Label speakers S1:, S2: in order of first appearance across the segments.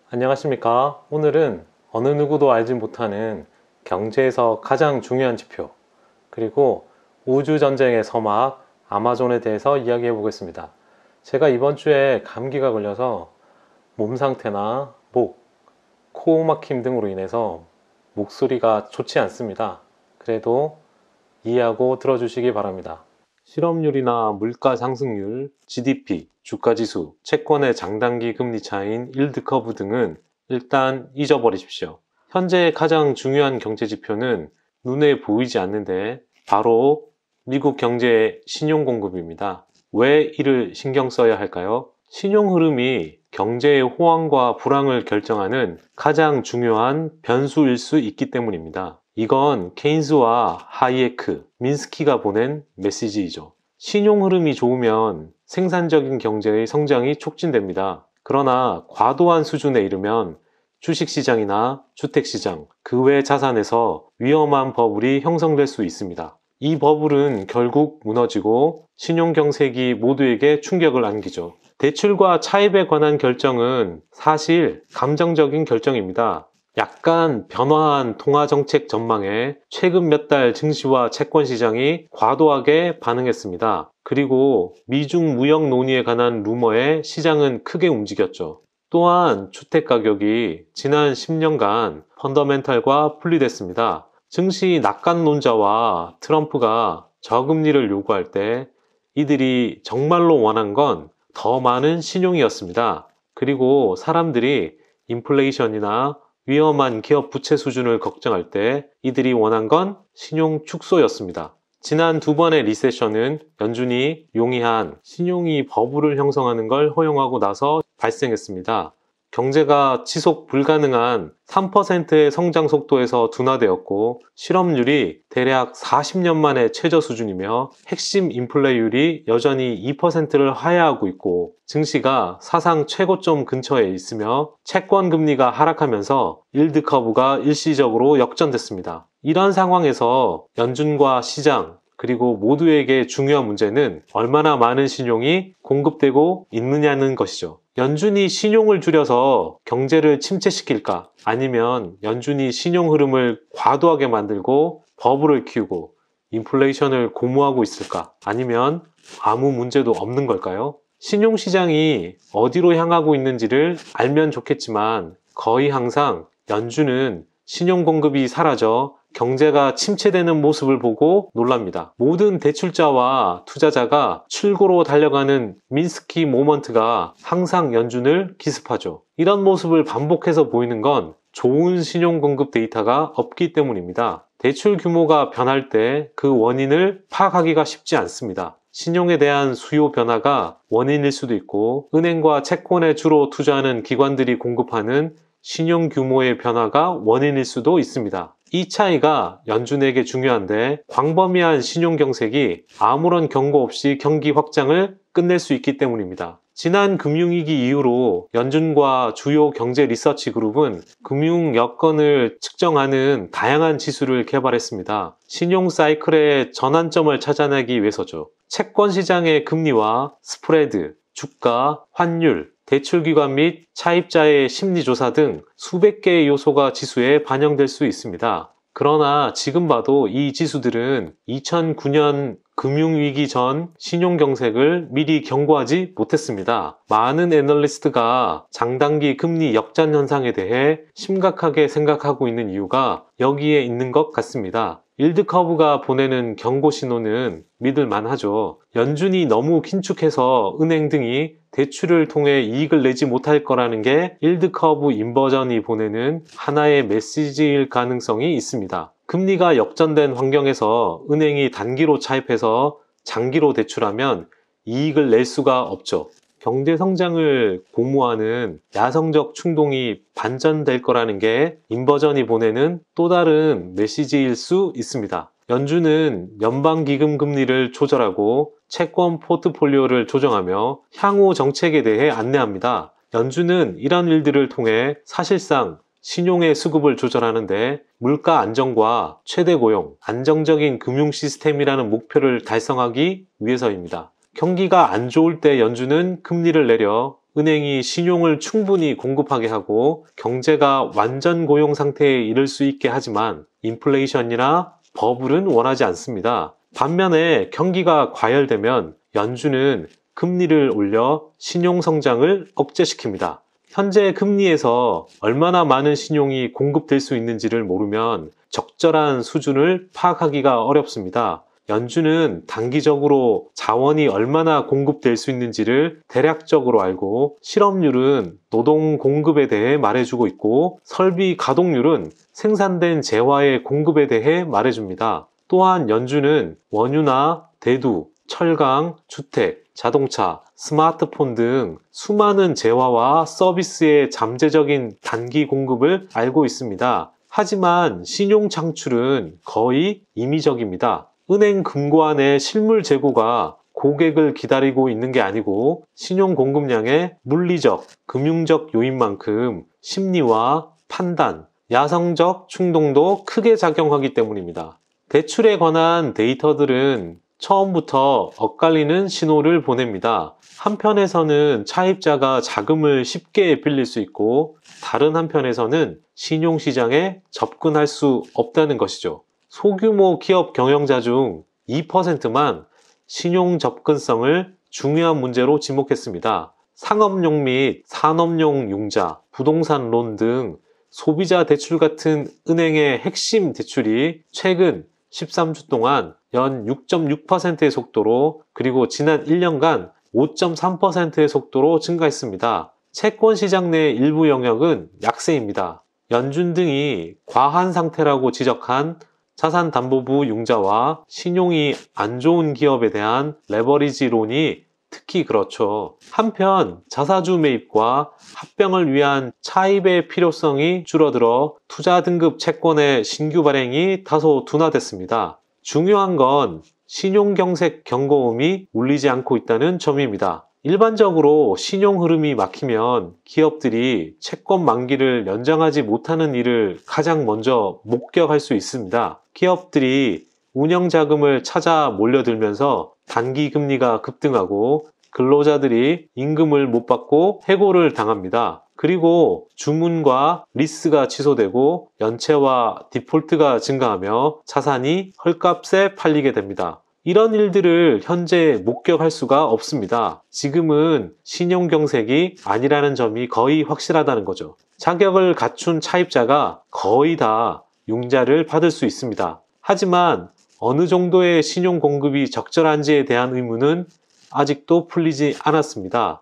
S1: 안녕하십니까. 오늘은 어느 누구도 알지 못하는 경제에서 가장 중요한 지표, 그리고 우주전쟁의 서막 아마존에 대해서 이야기해 보겠습니다. 제가 이번 주에 감기가 걸려서 몸 상태나 목, 코 막힘 등으로 인해서 목소리가 좋지 않습니다. 그래도 이해하고 들어주시기 바랍니다. 실업률이나 물가 상승률, GDP, 주가지수, 채권의 장단기 금리 차인 일드 커브 등은 일단 잊어버리십시오. 현재 가장 중요한 경제 지표는 눈에 보이지 않는데 바로 미국 경제의 신용 공급입니다. 왜 이를 신경 써야 할까요? 신용 흐름이 경제의 호황과 불황을 결정하는 가장 중요한 변수일 수 있기 때문입니다. 이건 케인스와 하이에크, 민스키가 보낸 메시지이죠. 신용 흐름이 좋으면 생산적인 경제의 성장이 촉진됩니다. 그러나 과도한 수준에 이르면 주식시장이나 주택시장, 그 외 자산에서 위험한 버블이 형성될 수 있습니다. 이 버블은 결국 무너지고 신용경색이 모두에게 충격을 안기죠. 대출과 차입에 관한 결정은 사실 감정적인 결정입니다. 약간 변화한 통화정책 전망에 최근 몇 달 증시와 채권 시장이 과도하게 반응했습니다. 그리고 미중 무역 논의에 관한 루머에 시장은 크게 움직였죠. 또한 주택가격이 지난 10년간 펀더멘탈과 분리됐습니다. 증시 낙관론자와 트럼프가 저금리를 요구할 때 이들이 정말로 원한 건 더 많은 신용이었습니다. 그리고 사람들이 인플레이션이나 위험한 기업 부채 수준을 걱정할 때 이들이 원한 건 신용 축소였습니다. 지난 두 번의 리세션은 연준이 용이한 신용이 버블을 형성하는 걸 허용하고 나서 발생했습니다. 경제가 지속 불가능한 3%의 성장 속도에서 둔화되었고 실업률이 대략 40년 만의 최저 수준이며 핵심 인플레율이 여전히 2%를 하회하고 있고 증시가 사상 최고점 근처에 있으며 채권 금리가 하락하면서 일드 커브가 일시적으로 역전됐습니다. 이런 상황에서 연준과 시장 그리고 모두에게 중요한 문제는 얼마나 많은 신용이 공급되고 있느냐는 것이죠. 연준이 신용을 줄여서 경제를 침체시킬까? 아니면 연준이 신용 흐름을 과도하게 만들고 버블을 키우고 인플레이션을 고무하고 있을까? 아니면 아무 문제도 없는 걸까요? 신용시장이 어디로 향하고 있는지를 알면 좋겠지만 거의 항상 연준은 신용 공급이 사라져 경제가 침체되는 모습을 보고 놀랍니다. 모든 대출자와 투자자가 출구로 달려가는 민스키 모먼트가 항상 연준을 기습하죠. 이런 모습을 반복해서 보이는 건 좋은 신용 공급 데이터가 없기 때문입니다. 대출 규모가 변할 때 그 원인을 파악하기가 쉽지 않습니다. 신용에 대한 수요 변화가 원인일 수도 있고 은행과 채권에 주로 투자하는 기관들이 공급하는 신용 규모의 변화가 원인일 수도 있습니다. 이 차이가 연준에게 중요한데 광범위한 신용 경색이 아무런 경고 없이 경기 확장을 끝낼 수 있기 때문입니다. 지난 금융위기 이후로 연준과 주요 경제 리서치 그룹은 금융 여건을 측정하는 다양한 지수를 개발했습니다. 신용 사이클의 전환점을 찾아내기 위해서죠. 채권 시장의 금리와 스프레드, 주가, 환율, 대출기관 및 차입자의 심리조사 등 수백 개의 요소가 지수에 반영될 수 있습니다. 그러나 지금 봐도 이 지수들은 2009년 금융위기 전 신용경색을 미리 경고하지 못했습니다. 많은 애널리스트가 장단기 금리 역전 현상에 대해 심각하게 생각하고 있는 이유가 여기에 있는 것 같습니다. 일드 커브가 보내는 경고 신호는 믿을만 하죠. 연준이 너무 긴축해서 은행 등이 대출을 통해 이익을 내지 못할 거라는 게 일드 커브 인버전이 보내는 하나의 메시지일 가능성이 있습니다. 금리가 역전된 환경에서 은행이 단기로 차입해서 장기로 대출하면 이익을 낼 수가 없죠. 경제 성장을 고무하는 야성적 충동이 반전될 거라는 게 인버전이 보내는 또 다른 메시지일 수 있습니다. 연준은 연방기금 금리를 조절하고 채권 포트폴리오를 조정하며 향후 정책에 대해 안내합니다. 연준은 이런 일들을 통해 사실상 신용의 수급을 조절하는데 물가 안정과 최대 고용, 안정적인 금융 시스템이라는 목표를 달성하기 위해서입니다. 경기가 안 좋을 때 연준은 금리를 내려 은행이 신용을 충분히 공급하게 하고 경제가 완전 고용 상태에 이를 수 있게 하지만 인플레이션이나 버블은 원하지 않습니다. 반면에 경기가 과열되면 연준은 금리를 올려 신용 성장을 억제시킵니다. 현재 금리에서 얼마나 많은 신용이 공급될 수 있는지를 모르면 적절한 수준을 파악하기가 어렵습니다. 연준은 단기적으로 자원이 얼마나 공급될 수 있는지를 대략적으로 알고 실업률은 노동 공급에 대해 말해주고 있고 설비 가동률은 생산된 재화의 공급에 대해 말해줍니다. 또한 연준은 원유나 대두, 철강, 주택, 자동차, 스마트폰 등 수많은 재화와 서비스의 잠재적인 단기 공급을 알고 있습니다. 하지만 신용 창출은 거의 임의적입니다. 은행 금고안의 실물 재고가 고객을 기다리고 있는 게 아니고 신용 공급량의 물리적, 금융적 요인만큼 심리와 판단, 야성적 충동도 크게 작용하기 때문입니다. 대출에 관한 데이터들은 처음부터 엇갈리는 신호를 보냅니다. 한편에서는 차입자가 자금을 쉽게 빌릴 수 있고 다른 한편에서는 신용시장에 접근할 수 없다는 것이죠. 소규모 기업 경영자 중 2%만 신용 접근성을 중요한 문제로 지목했습니다. 상업용 및 산업용 융자, 부동산 론 등 소비자 대출 같은 은행의 핵심 대출이 최근 13주 동안 연 6.6%의 속도로 그리고 지난 1년간 5.3%의 속도로 증가했습니다. 채권 시장 내 일부 영역은 약세입니다. 연준 등이 과한 상태라고 지적한 자산담보부 융자와 신용이 안 좋은 기업에 대한 레버리지론이 특히 그렇죠. 한편 자사주 매입과 합병을 위한 차입의 필요성이 줄어들어 투자 등급 채권의 신규 발행이 다소 둔화됐습니다. 중요한 건 신용경색 경고음이 울리지 않고 있다는 점입니다. 일반적으로 신용 흐름이 막히면 기업들이 채권 만기를 연장하지 못하는 일을 가장 먼저 목격할 수 있습니다. 기업들이 운영자금을 찾아 몰려들면서 단기 금리가 급등하고 근로자들이 임금을 못 받고 해고를 당합니다. 그리고 주문과 리스가 취소되고 연체와 디폴트가 증가하며 자산이 헐값에 팔리게 됩니다. 이런 일들을 현재 목격할 수가 없습니다. 지금은 신용경색이 아니라는 점이 거의 확실하다는 거죠. 자격을 갖춘 차입자가 거의 다 융자를 받을 수 있습니다. 하지만 어느 정도의 신용 공급이 적절한지에 대한 의문은 아직도 풀리지 않았습니다.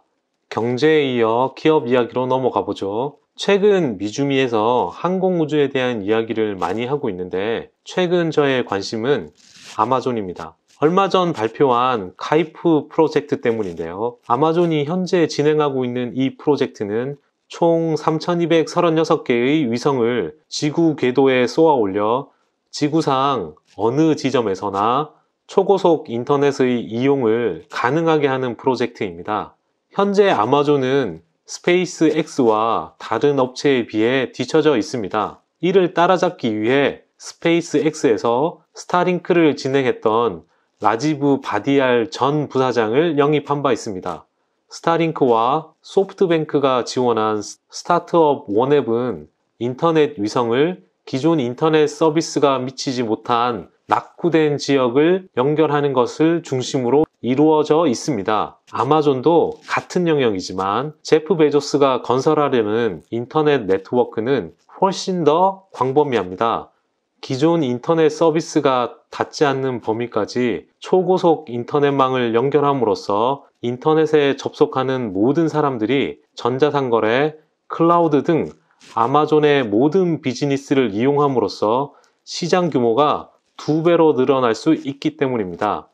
S1: 경제에 이어 기업 이야기로 넘어가 보죠. 최근 미주미에서 항공우주에 대한 이야기를 많이 하고 있는데 최근 저의 관심은 아마존입니다. 얼마 전 발표한 카이프 프로젝트 때문인데요. 아마존이 현재 진행하고 있는 이 프로젝트는 총 3,236개의 위성을 지구 궤도에 쏘아 올려 지구상 어느 지점에서나 초고속 인터넷의 이용을 가능하게 하는 프로젝트입니다. 현재 아마존은 스페이스 X와 다른 업체에 비해 뒤처져 있습니다. 이를 따라잡기 위해 스페이스 X에서 스타링크를 진행했던 라지브 바디알 전 부사장을 영입한 바 있습니다. 스타링크와 소프트뱅크가 지원한 스타트업 원앱은 인터넷 위성을 기존 인터넷 서비스가 미치지 못한 낙후된 지역을 연결하는 것을 중심으로 이루어져 있습니다. 아마존도 같은 영역이지만 제프 베조스가 건설하려는 인터넷 네트워크는 훨씬 더 광범위합니다. 기존 인터넷 서비스가 닿지 않는 범위까지 초고속 인터넷망을 연결함으로써 인터넷에 접속하는 모든 사람들이 전자상거래, 클라우드 등 아마존의 모든 비즈니스를 이용함으로써 시장 규모가 2배로 늘어날 수 있기 때문입니다.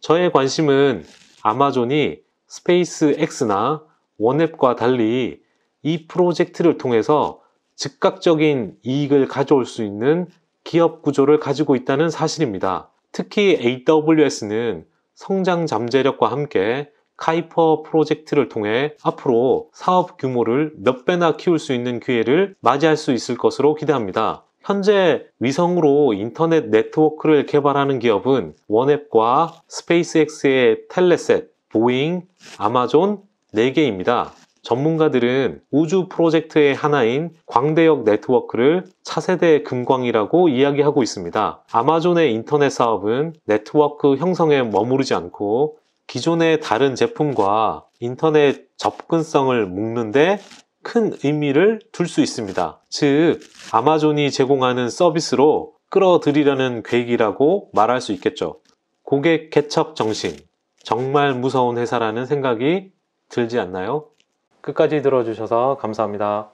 S1: 저의 관심은 아마존이 스페이스 X나 원앱과 달리 이 프로젝트를 통해서 즉각적인 이익을 가져올 수 있는 기업 구조를 가지고 있다는 사실입니다. 특히 AWS는 성장 잠재력과 함께 카이퍼 프로젝트를 통해 앞으로 사업 규모를 몇 배나 키울 수 있는 기회를 맞이할 수 있을 것으로 기대합니다. 현재 위성으로 인터넷 네트워크를 개발하는 기업은 원앱과 스페이스X의 텔레셋, 보잉, 아마존 4개입니다. 전문가들은 우주 프로젝트의 하나인 광대역 네트워크를 차세대 금광이라고 이야기하고 있습니다. 아마존의 인터넷 사업은 네트워크 형성에 머무르지 않고 기존의 다른 제품과 인터넷 접근성을 묶는데 큰 의미를 둘 수 있습니다. 즉, 아마존이 제공하는 서비스로 끌어들이려는 계획이라고 말할 수 있겠죠. 고객 개척 정신, 정말 무서운 회사라는 생각이 들지 않나요? 끝까지 들어주셔서 감사합니다.